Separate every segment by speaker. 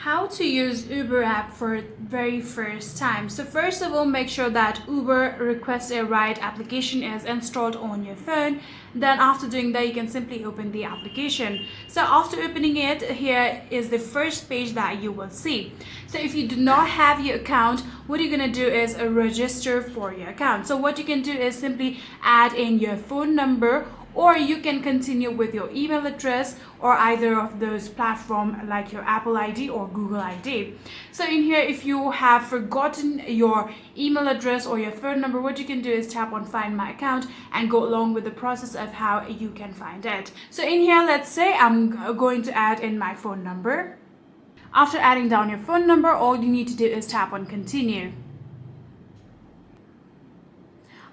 Speaker 1: How to use Uber app for very first time. So first of all, make sure that Uber request a ride application is installed on your phone. Then after doing that, you can simply open the application. So after opening it, here is the first page that you will see. So if you do not have your account, what you're gonna do is register for your account. So what you can do is simply add in your phone number, or you can continue with your email address or either of those platforms like your Apple ID or Google ID. So in here, if you have forgotten your email address or your phone number, what you can do is tap on find my account and go along with the process of how you can find it. So in here, let's say I'm going to add in my phone number. After adding down your phone number, all you need to do is tap on continue.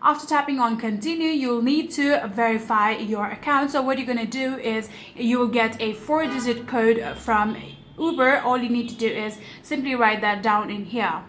Speaker 1: After tapping on continue, you'll need to verify your account. So what you're going to do is you will get a 4-digit code from Uber. All you need to do is simply write that down in here.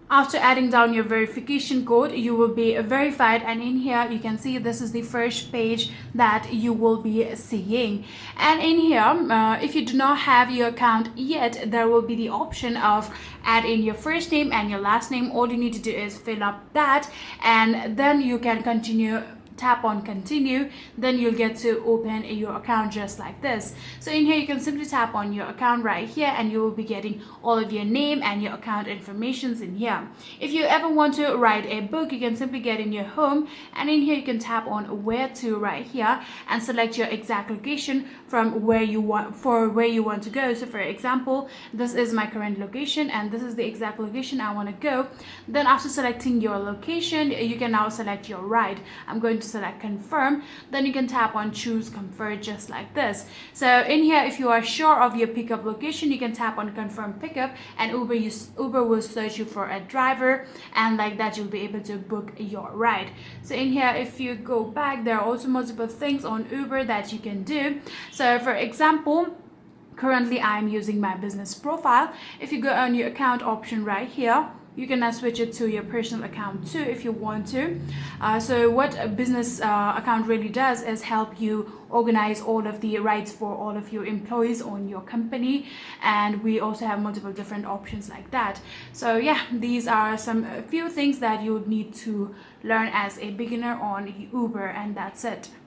Speaker 1: After adding down your verification code, you will be verified, and in here you can see this is the first page that you will be seeing. And in here, if you do not have your account yet, there will be the option of add in your first name and your last name. All you need to do is fill up that, and then you can continue. Tap on continue, then you'll get to open your account just like this. So in here, you can simply tap on your account right here, and you will be getting all of your name and your account informations in here. If you ever want to write a book, you can simply get in your home, and in here you can tap on where to right here and select your exact location from where you want to go. So for example, this is my current location and this is the exact location I want to go. Then after selecting your location, you can now select your ride. I'm going to select confirm, then you can tap on choose comfort just like this. So in here, if you are sure of your pickup location, you can tap on confirm pickup, and Uber will search you for a driver, and like that you'll be able to book your ride. So in here, if you go back, there are also multiple things on Uber that you can do. So for example, currently I'm using my business profile. If you go on your account option right here, you can now switch it to your personal account too if you want to. So what a business account really does is help you organize all of the rights for all of your employees on your company, and we also have multiple different options like that. So yeah, these are a few things that you would need to learn as a beginner on Uber, and that's it.